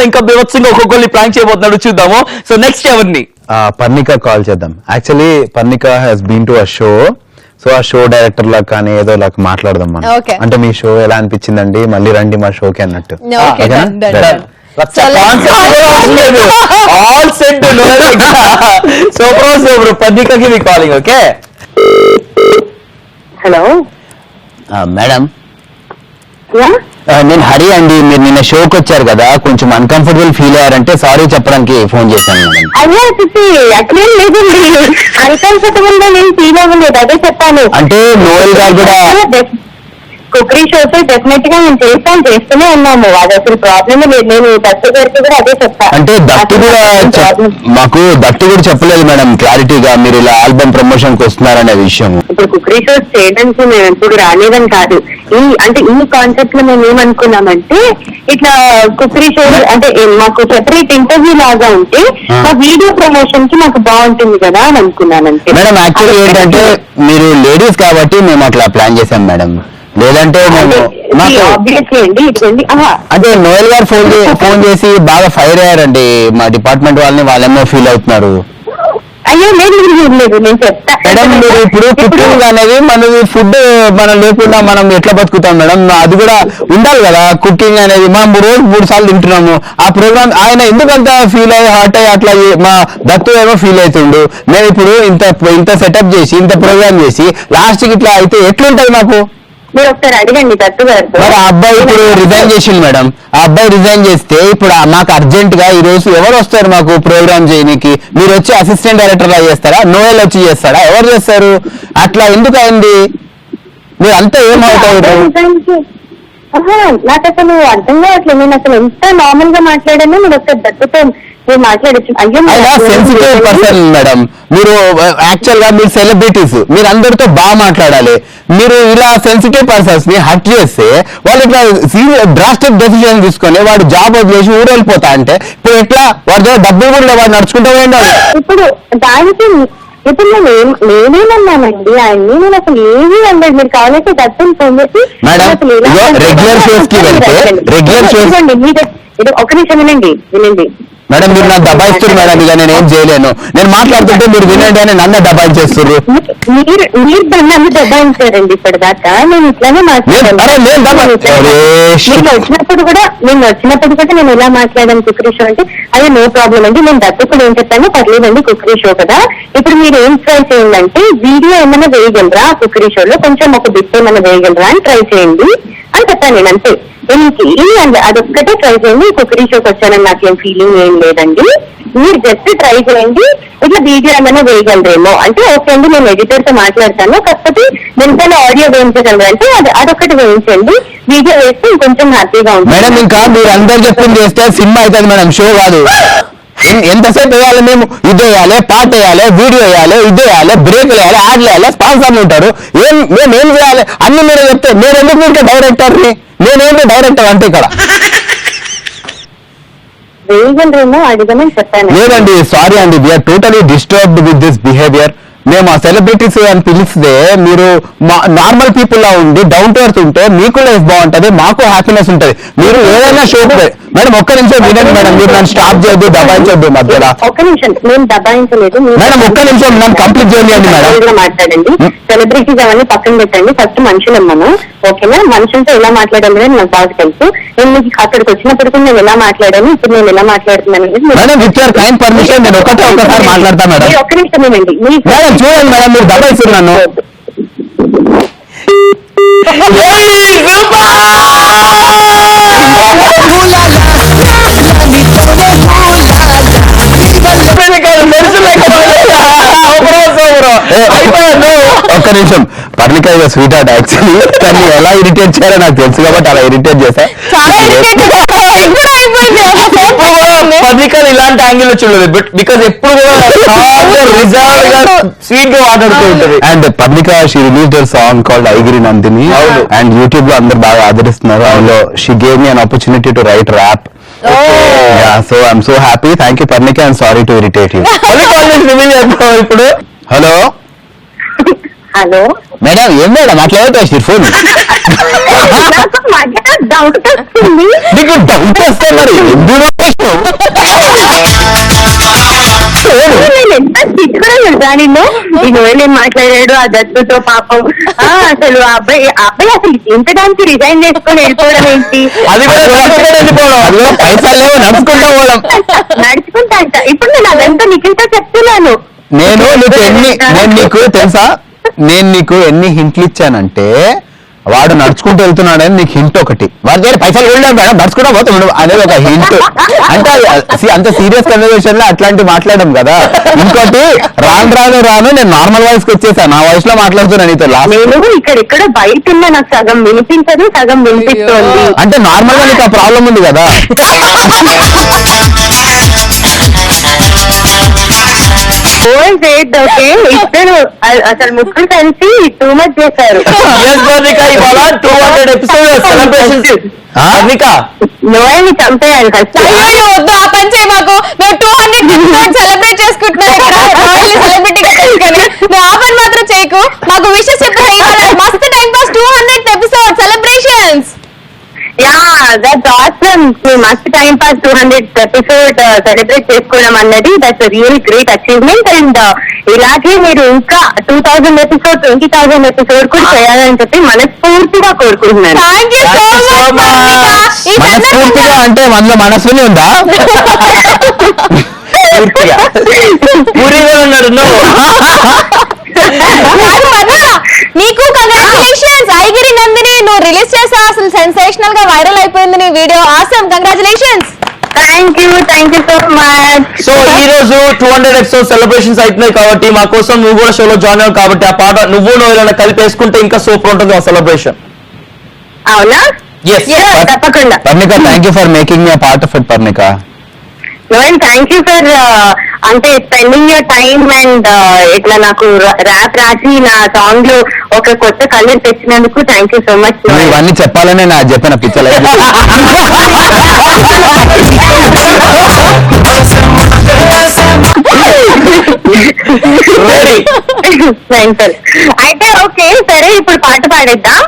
ఇంకా బీభత్సంగా ఒక్కొక్కరిని ప్రాంక్ చేయబోతున్నాడు, చూద్దాము. సో నెక్స్ట్ ఎవరిని? పర్ణిక కాల్ చేద్దాం. Actually Parnika has been to a show. So ఆ షో డైరెక్టర్ లా కానీ ఏదో లాగా మాట్లాడదాం మనం. అంటే మీ షో ఎలా అనిపించిందండి, మళ్ళీ రండి మా షోకి అన్నట్టు. All set. సూపర్ పర్ణికకి మీ కాలింగ్. ఓకే హలో మేడం, నేను హరి అండి. మీరు నిన్న షోకి వచ్చారు కదా, కొంచెం అన్కంఫర్టబుల్ ఫీల్ అయ్యారంటే సారీ చెప్పడానికి ఫోన్ చేశాను మేడం. అయ్యా అట్లేం లేదండి, అన్కంఫర్టబుల్ గా నేను ఫీల్ అవ్వలేదు, అదే చెప్పాను. అంటే నోయల్ గారు కూడా కుకరీ షోస్ డెఫినెట్ గా మేము చేస్తూనే ఉన్నాము, అది అసలు ప్రాబ్లమ్ లేదు. నేను దత్తు గారికి కూడా అదే చెప్తాను. అంటే దత్తు కూడా మాకు చెప్పలేదు మేడం క్లారిటీగా మీరు ఇలా ఆల్బమ్ ప్రమోషన్ కి వస్తున్నారనే విషయం. ఇప్పుడు కుకరీ షోస్ చేయడానికి మేము ఎప్పుడు రాలేదని కాదు, అంటే ఈ కాన్సెప్ట్ లో మేము ఏమనుకున్నామంటే ఇట్లా కుకరీ షో అంటే మాకు సెపరేట్ ఇంటర్వ్యూ లాగా ఉంటే మా వీడియో ప్రమోషన్ కి మాకు బాగుంటుంది కదా అని అనుకున్నాను అంతే మేడం. యాక్చువల్లీ ఏంటంటే మీరు లేడీస్ కాబట్టి మేము అట్లా ప్లాన్ చేశాం మేడం, లేదంటే అంటే నోయల్ గారు ఫోన్ చేసి బాగా ఫైర్ అయ్యారండి మా డిపార్ట్మెంట్ వాళ్ళేమో ఫీల్ అవుతున్నారు. అయ్యో లేదు నేను చెప్తా మేడం. మీరు ఇప్పుడు కుకింగ్ అనేది మనది ఫుడ్ మనం లేకుండా మనం ఎట్లా బతుకుతాం మేడం, అది కూడా ఉండాలి కదా. కుకింగ్ అనేది మనం రోజు 3 సార్లు తింటున్నాము. ఆ ప్రోగ్రామ్ ఆయన ఎందుకంత ఫీల్ అయ్యి హార్ట్ అయ్యి అట్లా మా దత్తు ఏమో ఫీల్ అవుతుండు. మేము ఇప్పుడు ఇంత సెటప్ చేసి ఇంత ప్రోగ్రామ్ చేసి లాస్ట్ కి ఇట్లా అయితే ఎట్లుంటది మాకు? మీరు ఒకసారి అడగండి దత్తు గారితో. మరి ఆ అబ్బాయి ఇప్పుడు రిజైన్ చేసింది మేడం. ఆ అబ్బాయి రిజైన్ చేస్తే ఇప్పుడు మాకు అర్జెంట్ గా ఈ రోజు ఎవరు వస్తారు మాకు ప్రోగ్రామ్ చేయడానికి? మీరు వచ్చి అసిస్టెంట్ డైరెక్టర్ లా చేస్తారా, నోయల్ వచ్చి చేస్తారా, ఎవరు చేస్తారు? అట్లా ఎందుకు అయింది? మీరు అంతా ఏమవుతారు? నాకు అసలు అర్థం కావట్లేదు. నేను అసలు ఎంత నార్మల్ గా మాట్లాడాను. మీరు ఒకసారి దత్తుతో మాట్లాడచ్చు. సెన్సిటివ్ పర్సన్ మేడం మీరు. యాక్చువల్ గా మీరు సెలబ్రిటీస్, మీరు అందరితో బాగా మాట్లాడాలి. మీరు ఇలా సెన్సిటివ్ పర్సన్స్ ని హర్ట్ చేస్తే వాళ్ళు ఇట్లా డ్రాస్టిక్ డెసిషన్ తీసుకొని వాడు జాబ్ వదిలేసి ఊరు వెళ్ళిపోతా అంటే ఇప్పుడు ఎట్లా? వాడి దగ్గర డబ్బులు కూడా వాడు నడుచుకుంటూ పోయింది. ఇప్పుడు దానికి ఇప్పుడు నేనేమన్నానండి ఆయన్ని? నేను అసలు ఏమీ అనలేదు. మీరు కావాలంటే దత్తుని ఫోన్ చేసి రెగ్యులర్ షోస్ కి వెళ్తే ఒక నిమిషం వినండి మేడం. మీరు నాకు దబాయిస్తారు మేడం, ఇక నేను ఏం చేయలేను. నేను మాట్లాడుతుంటే మీరు వినండి అని నన్ను దబాయించేస్తారు. మీరు నన్ను దబాయించారండి ఇప్పటిదాకా. నేను ఇట్లానే మాట్లాడాను. వచ్చినప్పుడు కూడా నేను ఎలా మాట్లాడాను కుకరీ షో అంటే అదే నో ప్రాబ్లం అండి. నేను దత్తుకుడు ఏం చెప్పాను, పర్లేదండి కుకరీ షో కదా, ఇప్పుడు మీరు ఏం ట్రై చేయండి వీడియో ఏమైనా వేయగలరా కుకరీ షోలో, కొంచెం ఒక బిట్ ఏమైనా వేయగలరా అని ట్రై చేయండి అని చెప్పాను నేను. అంతే, అదొక్కటే ట్రై చేయండి. కుకరీ షోకి వచ్చానని నాకేం ఫీలింగ్ ఏం లేదండి, మీరు జస్ట్ ట్రై చేయండి, ఇట్లా వీడియో ఏమైనా వేయగలరేమో అంటే ఓకే అండి నేను ఎడిటర్ తో మాట్లాడతాను, కాకపోతే దీనిపైన ఆడియో వేయించగలరు అంటే అదొకటి వేయించండి, వీడియో వేస్తే ఇంకొంచెం హ్యాపీగా ఉంటుంది మేడం. ఇంకా మీరు అందరు చెప్పింది చేస్తే సినిమా అవుతుంది మేడం, షో కాదు. ఎంతసేపు వేయాలి మేము? ఇది వేయాలి, పాట వేయాలి, వీడియో వేయాలి, ఇది వేయాలి, బ్రేక్ వేయాలి, యాడ్లు వేయాలి, స్పాన్సర్లు ఉంటారు, మేమేం చేయాలి అన్ని మీరే చెప్తే నేను ఎందుకు మీకు డైరెక్టర్ని? నేనేంటి డైరెక్టర్ అంటే ఇక్కడ లేదండి. సారీ అండి, we are totally disturbed with this behaviour. మేము ఆ సెలబ్రిటీస్ అని పిలిస్తే మీరు నార్మల్ పీపుల్ లా ఉండి డౌన్ టు ఎర్త్ ఉంటే మీకు లైఫ్ బాగుంటది, మాకు హ్యాపీనెస్ ఉంటది. మీరు ఏదైనా షో మేడం ఒక్క నిమిషం వినండి మేడం, మీరు నన్ను స్టాప్ చేయొద్దు, దబాయించొద్దు మధ్యలో. ఒక్క నిమిషం, నేను దబాయించలేదు మేడం, ఒక్క నిమిషం నన్ను కంప్లీట్ చేయండి మేడం. మాట్లాడండి, సెలబ్రిటీస్ అవన్నీ పక్కన పెట్టండి, ఫస్ట్ మనుషులం మనం, ఓకేనా? మనుషులతో ఎలా మాట్లాడాలి నాకు బాగా తెలుసు. నేను మీకు అక్కడికి వచ్చినప్పటికీ నేను ఎలా మాట్లాడాను, ఇప్పుడు నేను ఎలా మాట్లాడుతున్నాను madam. With your kind permission నేను ఒక్కసారి మాట్లాడతా మేడం. ఒక్క నిమిషం వినండి మేడం, చూడండి మేడం, మీరు దబాయిస్తున్నాను. ఒక్క నిమిషం, పర్ణిక ఇక స్వీట్ హార్ట్ యాక్చువల్లీ, కానీ ఎలా ఇరిటేట్ చేయాలో నాకు తెలుసు కాబట్టి అలా ఇరిటేట్ చేశా. పర్ణిక ఇలాంటి యాంగిల్ చూడలేదు, బట్ బికాస్ ఎప్పుడు స్వీట్ గా మాట్లాడుతూ ఉంటుంది. And Parnika she released her song called Aigiri Nandini, and YouTube లో అందరు బాగా ఆదరిస్తున్నారు. అందులో she gave me an opportunity to write rap. So I'm so happy. Thank you Parnika, and sorry to irritate you. ఇప్పుడు హలో హలో మేడం ఏం మేడం అట్లా పెట్టేసి phone నాకు మధ్య డౌట్ వస్తుంది. నీకు డౌట్ వస్తే మరి ఎందుకు పెట్టేసినావు? నేను ఎంత తిట్టుకున్నా తెలుసా నిన్ను. నేను మాట్లాడాడు ఆ దత్తుతో పాపం. అసలు ఆ అబ్బాయి అసలు ఇంతడానికి రిజైన్ చేసుకొని వెళ్ళిపోవడం ఏంటి? అది కూడా వెళ్ళిపోవడం, అది కూడా పైసలు లేవు నడుచుకుంటా పోవడం. నడుచుకుంటా అంట. ఇప్పుడు నేను అదంతా నీకింత చెప్తున్నాను. నేను నీకు తెలుసా, నేను నీకు ఎన్ని హింట్లు ఇచ్చానంటే వాడు నడుచుకుంటూ వెళ్తున్నాడని నీకు హింట్ ఒకటి, వాడి దగ్గర పైసలు కూడా మేడం నడుచుకుంటా పోతాడు అనేది ఒక హింట్. అంటే అంత సీరియస్ కన్వర్సేషన్ లో అట్లాంటివి మాట్లాడడం కదా. ఇంకోటి రాను నేను నార్మల్ వాయిస్ కి వచ్చేసాను, నా వాయిస్ లో మాట్లాడుతున్నాను నీతో. నేను ఇక్కడ బయట ఉన్నా, నాకు సగం వినిపించదు సగం వినిపిస్తుంది. అంటే నార్మల్ గా నీకు ఆ ప్రాబ్లం ఉంది కదా. ఓకే ఇద్దరు అసలు ముగ్గురు కలిసి టూ మచ్ చేశారు. ఇవాళ 200 ఎపిసోడ్ సెలబ్రేషన్స్. నోయని చంపేయాలి ఫస్ట్. వద్దు ఆ పని చేయి మాకు. మేము 200 సెలబ్రేట్ చేసుకుంటున్నాం ఇక్కడ సెలబ్రిటీగా తెలుసుకొని. నువ్వు ఆ పని మాత్రం చేయకు, మాకు విషెస్ చెప్పు. మస్తు time pass 200 episode celebrations. That's awesome. మస్త్ టైం పాస్ 200 ఎపిసోడ్ సెలబ్రేట్ చేసుకోవడం అన్నది that's real great achievement. And ఇలాగే మీరు ఇంకా 2000 ఎపిసోడ్ 20,000 ఎపిసోడ్ కూడా చేయాలని చెప్పి మనస్ఫూర్తిగా కోరుకుంటున్నాను. Thank you so much. మనస్ఫూర్తిగా అంటే మనలో మనసునే ఉందా? నీకు కంగ్రాచులేషన్స్. ఐగిరి నందిని నువ్వు రిలీజ్ చేసా, అసలు సెన్సేషనల్ గా వైరల్ అయిపోయింది నీ video. Awesome, congratulations. Thank you so much. So ఈ రోజు 200 ఎపిసోడ్ సెలబ్రేషన్స్ అవుతున్నాయి కాబట్టి మా కోసం నువ్వు కూడా షోలో జాయిన్ అవ్వు కాబట్టి ఆ పాట నువ్వు ఏదైనా కలిపేసుకుంటే ఇంకా సూపర్ ఉంటుంది ఆ సెలబ్రేషన్. అవునా? తప్పకుండా. Parnika, thank you for making me part of it. Parnika, thank you for అంటే స్పెండింగ్ యువర్ టైమ్ అండ్ ఇట్లా నాకు ర్యాప్ రాసి నా సాంగ్ లో ఒక కొత్త కలర్ తెచ్చినందుకు థ్యాంక్ యూ సో మచ్. ఇవన్నీ చెప్పాలనే నా చెప్పిన పిచ్చలే. అయితే ఓకే సరే, ఇప్పుడు పాట పాడేద్దాం.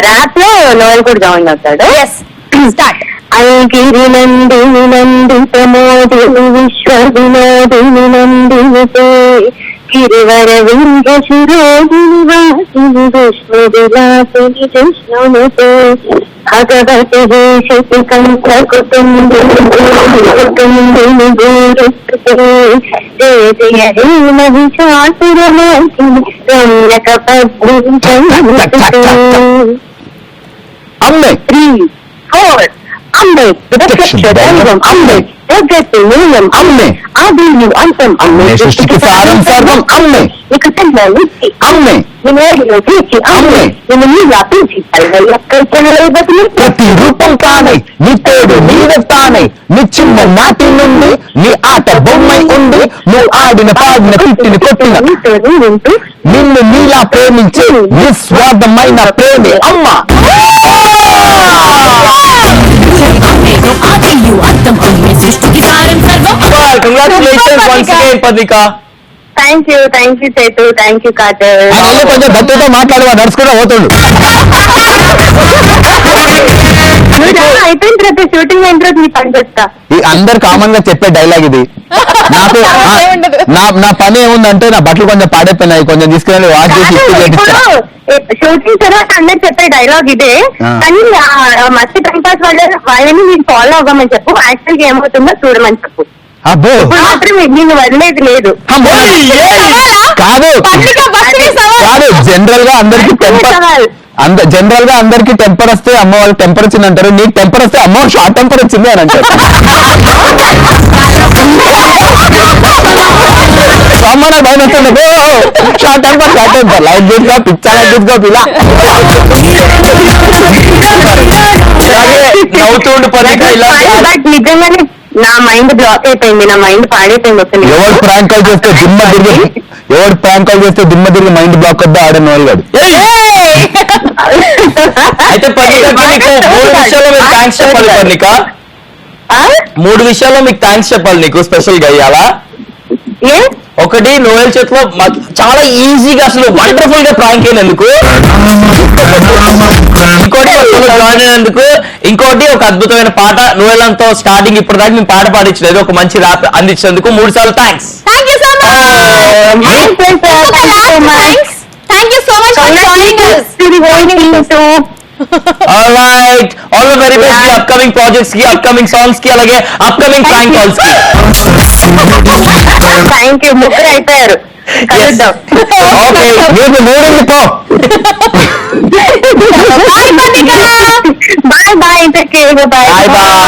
ర్యాప్ లో నోయల్ కూడా జాయిన్ అవుతాడు. స్టార్ట్. ఐగిరి నందిని నందిత మోదిని విశ్వ వినోదిని నందినితే గిరివర వింజ శిరోదిని వాసిని విష్ణు విలాసిని జష్ణునితే భగవతి హేషతి కంఠ కుటుంబిని దూరస్తుతే జయ జయ హే మహిషాసురమర్దిని రమ్యక పద్మించ. అమ్మే 3, 4 అమ్మే దైవం అమ్మే జగత్తు మూలం అమ్మే ఆదిని అంతం అమ్మే సృష్టికి సారం సర్వం అమ్మే ఇక సంగతి అమ్మే నిన్నేలో తీర్చి అమ్మే నిన్ను నీలా పిలిచి బతులు ప్రతి రూపం తానై నీ తోడు నీవే తానై నీ చిన్న నాటి నుండి నీ ఆట బొమ్మై ఉండి నువ్వు ఆడిన పాడిన తిట్టిన కొట్టిన ఉంటూ నిన్ను నీలా ప్రేమించి నిస్వార్థమైన ప్రేమే అమ్మ. Congratulations once again Parnika. Thank you Sethu, thank you కాటర్. కొంచెం గట్టితో మాట్లాడవా, నడుచుకుంటూ పోతాడు. అయిపోయిన తర్వాత షూటింగ్ అయిన తర్వాత నీ పని చేస్తా. అందరు కామన్ గా చెప్పే డైలాగ్ ఇది. నాకు నా పని ఏముందంటే నా బట్టలు కొంచెం పాడైపోయినాయి, కొంచెం తీసుకెళ్ళి వాష్ చేసి షూటింగ్ తర్వాత అందరు చెప్పే డైలాగ్ ఇదే. కానీ మస్తు టైం పాస్ వాళ్ళని మీరు ఫాలో అవ్వమని చెప్పు. యాక్చువల్ గా ఏమవుతుందో చూడమని చెప్పు. అబ్బో మాత్రం నేను వదిలేదు లేదు. కాదు జనరల్ గా అందరికి టెంపర్ వస్తే అమ్మ వాళ్ళు టెంపర్ వచ్చింది అంటారు. నీకు టెంపర్ వస్తే అమ్మ షార్ట్ టెంపర్ వచ్చింది అని అంటారు. అమ్మ నాకు భయం వస్తుంది, షార్ట్ టెంపర్ లైట్ గా పిచ్చా పిల్ల. నవ్వుతుండు పర్ణిక. బట్ నిజంగానే నా మైండ్ బ్లాక్ అయిపోయింది, నా మైండ్ పాడైపోయింది. అసలు ఎవరు ప్రాంక్ కాల్ చేస్తే దిమ్మ తిరిగి మైండ్ బ్లాక్ వద్ద ఆడే నోల్ గాడు. అయితే పర్ణిక నీకు 3 విషయాల్లో మీకు థ్యాంక్స్ చెప్పాలి. పర్ణిక 3 విషయాల్లో మీకు థ్యాంక్స్ చెప్పాలి నీకు స్పెషల్ గా ఇయ్యాలా. ఒకటి నోయల్ చేతిలో చాలా ఈజీగా అసలు వండర్ఫుల్ గా ప్రాంక్ అయినందుకు, ఇంకోటి జాయిన్ అయినందుకు, ఇంకోటి ఒక అద్భుతమైన పాట నోయల్ అంతా స్టార్టింగ్ ఇప్పుడు దాకా మేము పాట పాడించలేదు, ఒక మంచి ర్యాప్ అందించినందుకు 3 సార్లు thanks. Thank you so much. Thank you so much for joining us. Alright, all the very best की upcoming projects की, upcoming songs की, అలాగే upcoming prank calls की. థ్యాంక్ యూ, ముగ్గురు అయిపోయారు. కలుద్దాం. Okay, నీకు మూడింది పో. Bye Mallika. Bye bye. bye bye.